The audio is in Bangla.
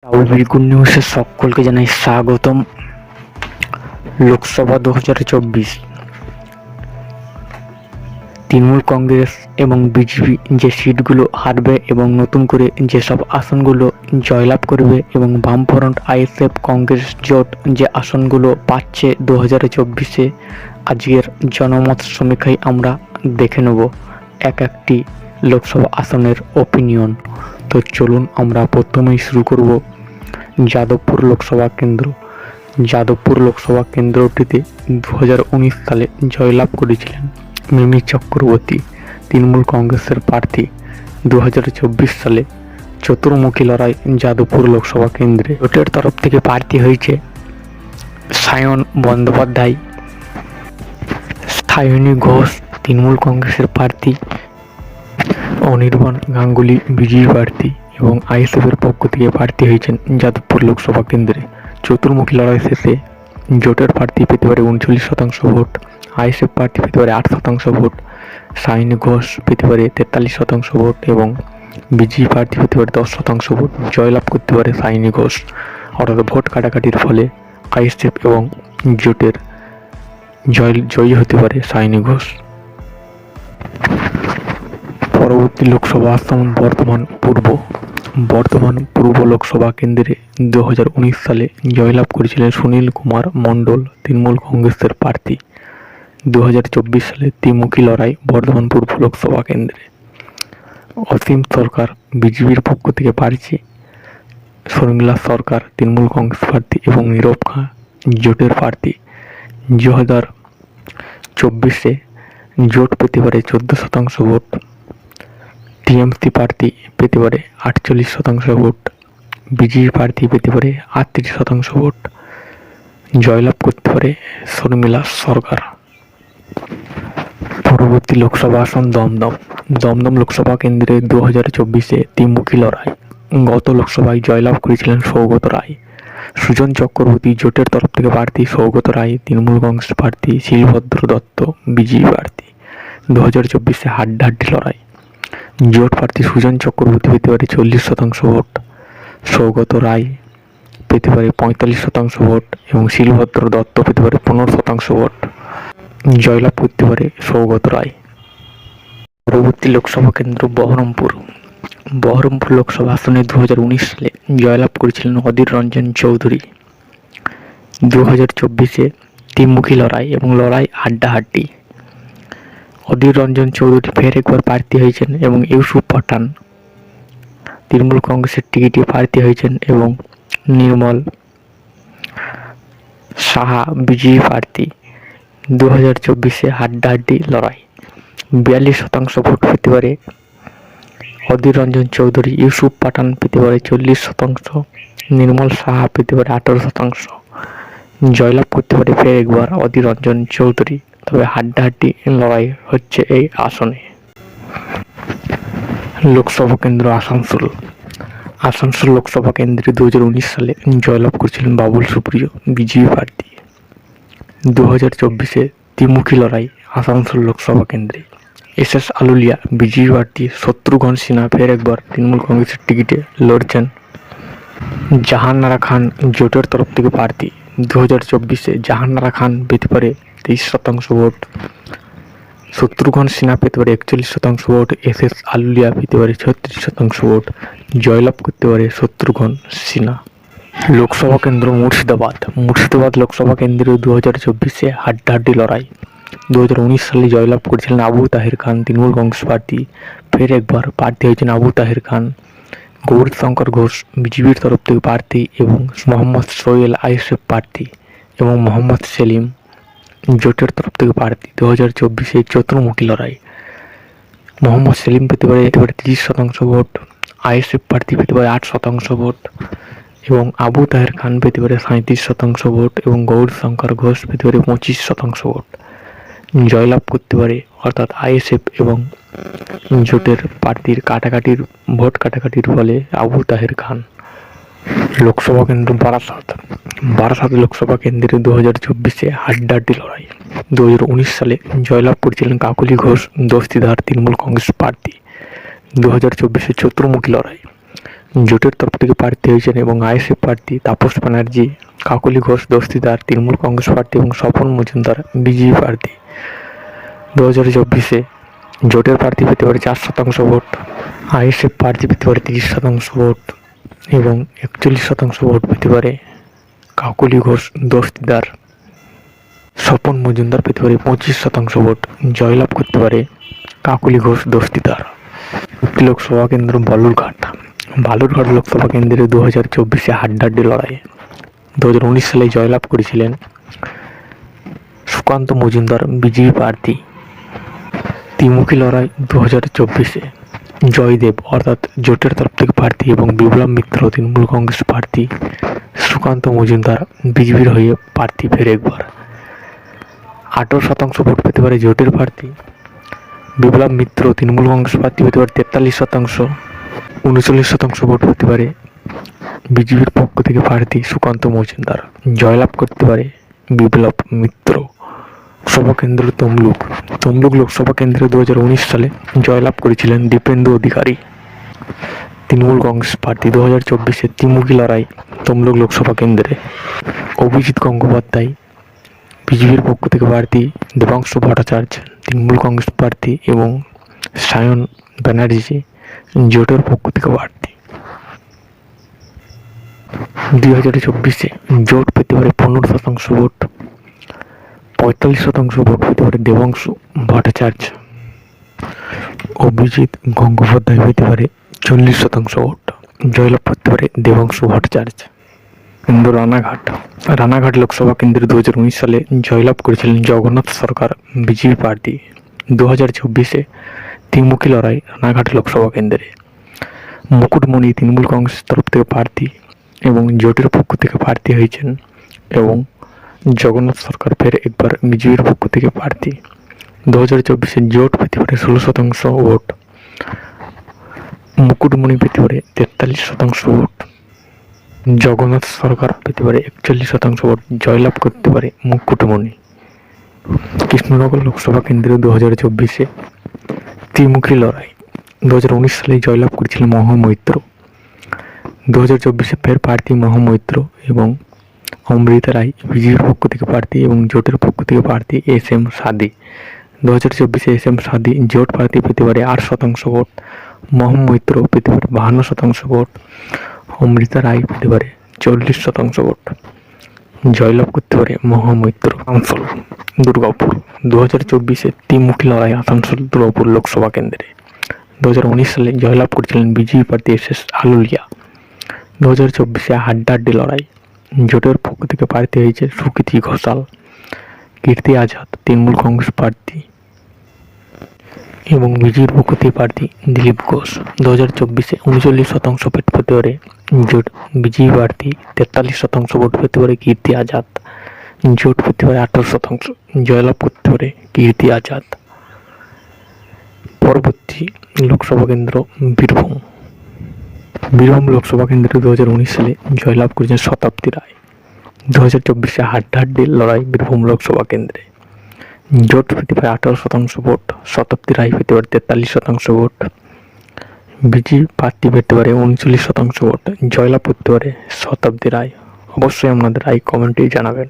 রাহুল গুড নিউজে সকলকে জানাই স্বাগতম। লোকসভা 2024 তৃণমূল কংগ্রেস এবং বিজেপি যে সিটগুলো হারবে এবং নতুন করে যেসব আসনগুলো জয়লাভ করবে এবং বামফ্রন্ট আইএসএফ কংগ্রেস জোট যে আসনগুলো পাচ্ছে 2024-এ আজকের জনমত সমীক্ষায় আমরা দেখে নেব এক একটি লোকসভা আসনের ওপিনিয়ন। তো চলুন আমরা প্রথমেই শুরু করব যাদবপুর লোকসভা কেন্দ্র। যাদবপুর লোকসভা কেন্দ্রটিতে 2019 সালে জয়লাভ করেছিলেন মিমি চক্রবর্তী, তৃণমূল কংগ্রেসের প্রার্থী। 2024 সালে চতুর্মুখী লড়াই যাদবপুর লোকসভা কেন্দ্রে। জোটের তরফ থেকে প্রার্থী হয়েছে সায়ন বন্দ্যোপাধ্যায়, সায়নী ঘোষ তৃণমূল কংগ্রেসের প্রার্থী, অনির্বাণ গাঙ্গুলি বিজেপি প্রার্থী এবং আইএসএফের পক্ষ থেকে প্রার্থী হয়েছেন যাদবপুর লোকসভা কেন্দ্রে। চতুর্মুখী লড়াই শেষে জোটের প্রার্থী পেতে পারে 39% ভোট, আইএসএফ প্রার্থী পেতে পারে 8% ভোট, সায়নী ঘোষ পেতে পারে 43% ভোট এবং বিজেপি প্রার্থী পেতে পারে 10% ভোট। জয়লাভ করতে পারে সায়নী ঘোষ, অর্থাৎ ভোট কাটাকাটির ফলে আইএসএফ এবং জোটের জয়ী হতে পারে সায়নী ঘোষ। পরবর্তী লোকসভা আসন বর্ধমান পূর্ব লোকসভা কেন্দ্রে 2019 সালে জয়লাভ করেছিলেন সুনীল কুমার মণ্ডল, তৃণমূল কংগ্রেসের প্রার্থী। 2024 সালে ত্রিমুখী লড়াই বর্ধমান পূর্ব লোকসভা কেন্দ্রে। অসীম সরকার বিজেপির পক্ষ থেকে প্রার্থী, শর্মিলা সরকার তৃণমূল কংগ্রেস প্রার্থী এবং নীরব খাঁ জোটের প্রার্থী। 2024-এ জোট পেতে পারে 14% ভোট, টিএমসি প্রার্থী পেতে পারে 48% ভোট, বিজেপি প্রার্থী পেতে পারে 38% ভোট। জয়লাভ করতে পারে শর্মিলা সরকার। পরবর্তী লোকসভা আসন দমদম লোকসভা কেন্দ্রে 2024-এ ত্রিমুখী লড়াই। গত লোকসভায় জয়লাভ করেছিলেন সৌগত রায়, সুজন চক্রবর্তী জোটের তরফ থেকে প্রার্থী, সৌগত রায় তৃণমূল কংগ্রেস প্রার্থী, শিলভদ্র দত্ত বিজেপি প্রার্থী। 2024-এ হাড্ডাহাড্ডি লড়াই। জোট প্রার্থী সুজন চক্রবর্তী পেতে পারে 40% ভোট, সৌগত রায় পেতে পারে 45% ভোট এবং শিলভদ্র দত্ত পেতে পারে 15% ভোট। জয়লাভ করতে পারে সৌগত রায়। পরবর্তী লোকসভা কেন্দ্র বহরমপুর লোকসভা আসনে 2019 সালে জয়লাভ করেছিলেন অধীর রঞ্জন চৌধুরী। 2024-এ ত্রিমুখী লড়াই এবং লড়াই হাড্ডাহাড্ডি। অধীর রঞ্জন চৌধুরী ফের একবার প্রার্থী হয়েছেন এবং ইউসুফ পাঠান তৃণমূল কংগ্রেসের টিকিটে প্রার্থী হয়েছেন এবং নির্মল সাহা বিজেপি প্রার্থী। 2024-এ হাড্ডাহাড্ডি লড়াই। 42% ভোট পেতে পারে অধীর রঞ্জন চৌধুরী, ইউসুফ পাঠান পেতে পারে 40%, নির্মল সাহা পেতে পারে 18%। জয়লাভ করতে পারে ফের একবার অধীর রঞ্জন চৌধুরী। তবে হাড্ডাহাড্ডি লড়াই হচ্ছে এই আসনে। লোকসভা কেন্দ্র আসানসোল লোকসভা কেন্দ্রে 2019 সালে জয়লাভ করেছিলেন বাবুল সুপ্রিয় বিজেপি প্রার্থী। 2024-এ ত্রিমুখী লড়াই আসানসোল লোকসভা কেন্দ্রে। এস আলুলিয়া বিজেপি প্রার্থী, শত্রুঘ্ন সিনহা ফের একবার তৃণমূল কংগ্রেসের টিকিটে লড়ছেন। জাহানারা খান জোটের তরফ থেকে প্রার্থী। 2024-এ জাহানারা খান পেতে পারে 23% ভোট, শত্রুঘ্ন সিনহা পেতে পারে 41% ভোট, এস আলুলিয়া পেতে পারে 36% ভোট। জয়লাভ করতে পারে শত্রুঘ্ন সিনহা। লোকসভা কেন্দ্র মুর্শিদাবাদ লোকসভা কেন্দ্রে 2024-এ হাড্ডাহাড্ডি লড়াই। 2019 সালে জয়লাভ করেছিলেন আবু তাহের খান, তৃণমূল কংগ্রেস প্রার্থী। ফের একবার প্রার্থী হয়েছেন আবু তাহের খান। গৌরীশঙ্কর ঘোষ বিজেপির তরফ থেকে প্রার্থী এবং মোহাম্মদ সোহেল আইএসএফ প্রার্থী এবং মোহাম্মদ সেলিম জোটের তরফ থেকে প্রার্থী। 2024-এ চতুর্মুখী লড়াই। মোহাম্মদ সেলিম পেতে পারে 30% ভোট, আইএসএফ প্রার্থী পেতে পারে 8% ভোট এবং আবু তাহের খান পেতে পারে 37% ভোট এবং গৌরশঙ্কর ঘোষ পেতে পারে 25% ভোট। জয়লাভ করতে পারে অর্থাৎ আইএসএফ এবং জোটের প্রার্থীর ভোট কাটাকাটির ফলে আবু তাহের খান। লোকসভা কেন্দ্র বারাসাত লোকসভা কেন্দ্রে 2024-এ হাড্ডাহাড্ডি লড়াই। 2019 সালে জয়লাভ করেছিলেন কাকলি ঘোষ দস্তিদার তৃণমূল কংগ্রেস প্রার্থী। 2024-এ চতুর্মুখী লড়াই। জোটের তরফ থেকে প্রার্থী হয়েছেন এবং আইএসএফ প্রার্থী তাপস ব্যানার্জি, কাকলি ঘোষ দস্তিদার তৃণমূল কংগ্রেস প্রার্থী এবং স্বপন মজুমদার বিজেপি প্রার্থী। 2024-এ জোটের প্রার্থী পেতে পারে 4% ভোট, আইএসএফ প্রার্থী পেতে পারে 30% ভোট এবং 41% ভোট পেতে পারে কাকলি ঘোষ দস্তিদার। স্বপন মজুমদার পেতে পারে 25% ভোট, জয়লাভ করতে পারে কাকলি ঘোষ দস্তিদার। লোকসভা কেন্দ্র বালুরঘাট লোকসভা কেন্দ্রে 2024-এ হাড্ডাহাড্ডি লড়াই। 2019 সালে জয়লাভ করেছিলেন সুকান্ত মজুমদার বিজেপি প্রার্থী। ত্রিমুখী লড়াই 2024-এ জয়দেব অর্থাৎ জোটের তরফ থেকে প্রার্থী এবং বিপ্লব মিত্র তৃণমূল কংগ্রেস প্রার্থী, সুকান্ত মজুমদার বিজেপির হয়ে প্রার্থী ফের একবার। 18% ভোট পেতে পারে জোটের প্রার্থী, বিপ্লব মিত্র তৃণমূল কংগ্রেস প্রার্থী পেতে পারে 43%, 39% ভোট পেতে পারে বিজেপির পক্ষ থেকে প্রার্থী সুকান্ত মজুমদার, জয়লাভ করতে পারে বিপ্লব মিত্র। লোকসভা কেন্দ্র তমলুক লোকসভা কেন্দ্রে 2019 সালে জয়লাভ করেছিলেন দীপেন্দু অধিকারী তৃণমূল কংগ্রেস প্রার্থী। 2024-এ ত্রিমুখী লড়াই তমলুক লোকসভা কেন্দ্রে। অভিজিৎ গঙ্গোপাধ্যায় বিজেপির পক্ষ থেকে প্রার্থী, দেবাংশু ভট্টাচার্য তৃণমূল কংগ্রেস প্রার্থী এবং সায়ন ব্যানার্জি জোটের পক্ষ থেকে প্রার্থী। 2024-এ জোট পেতে পারে 15% ভোট, 45% ভোট পেতে পারে দেবাংশু ভট্টাচার্য, অভিজিৎ গঙ্গোপাধ্যায় পেতে পারে 40% ভোট, জয়লাভ করতে পারে দেবাংশু ভট্টাচার্য। কেন্দ্র রানাঘাট লোকসভা কেন্দ্রে 2019 সালে জয়লাভ করেছিলেন জগন্নাথ সরকার বিজেপি প্রার্থী। 2024-এ ত্রিমুখী লড়াই রানাঘাট লোকসভা কেন্দ্রে। মুকুটমণি তৃণমূল কংগ্রেসের তরফ থেকে প্রার্থী এবং জোটের পক্ষ থেকে প্রার্থী হয়েছেন এবং জগন্নাথ সরকার ফের একবার বিজেপির পক্ষ থেকে প্রার্থী। 2024-এ জোট পেতে পারে 16% ভোট, মুকুটমণি পেতে পারে 43% ভোট, জগন্নাথ সরকার পেতে পারে 41% ভোট, জয়লাভ করতে পারে মুকুটমণি। কৃষ্ণনগর লোকসভা কেন্দ্রে 2024-এ ত্রিমুখী লড়াই। 2019 সালে জয়লাভ করেছিলেন মহামৈত্র। 2024-এ ফের প্রার্থী মহামৈত্র এবং অমৃতা রায় বিজেপির পক্ষ থেকে প্রার্থী এবং জোটের পক্ষ থেকে প্রার্থী SM সাদি। 2024-এ SM সাদি জোট প্রার্থী পেতে পারে 8% ভোট, মহামৈত্র পেতে পারে 52% ভোট, অমৃতা রায় পেতে পারে 40% ভোট, জয়লাভ করতে পারে মহামৈত্র। আসানসোল দুর্গাপুর 2024-এ ত্রিমুখী লড়াই আসানসোল দুর্গাপুর লোকসভা কেন্দ্রে। 2019 সালে জয়লাভ করেছিলেন বিজেপি প্রার্থী SS আলুলিয়া। 2024-এ হাড্ডাহাড্ডি লড়াই। জোটের পক্ষ থেকে প্রার্থী হয়েছে সুকৃতি ঘোষাল, কীর্তি আজাদ তৃণমূল কংগ্রেস প্রার্থী এবং বিজেপির পক্ষ থেকে প্রার্থী দিলীপ ঘোষ। 2024-এ 39% ভোট পেতে পারে জোট বিজেপি প্রার্থী, 43% ভোট পেতে পারে কীর্তি আজাদ, জোট পেতে পারে 18%, জয়লাভ করতে পারে কীর্তি আজাদ। পরবর্তী লোকসভা কেন্দ্র বীরভূম লোকসভা কেন্দ্রে 2019 সালে জয়লাভ করেছেন শতাব্দী রায়। 2024-এ হাড্ডাহাড্ডি লড়াই বীরভূম লোকসভা কেন্দ্রে। জোট পেতে পারে 18% ভোট, শতাব্দী রায় পেতে পারে 43% ভোট, বিজেপি প্রার্থী পেতে পারে 39% ভোট, জয়লাভ করতে পারে শতাব্দী রায়। অবশ্যই আপনাদের রায় কমেন্টেই জানাবেন।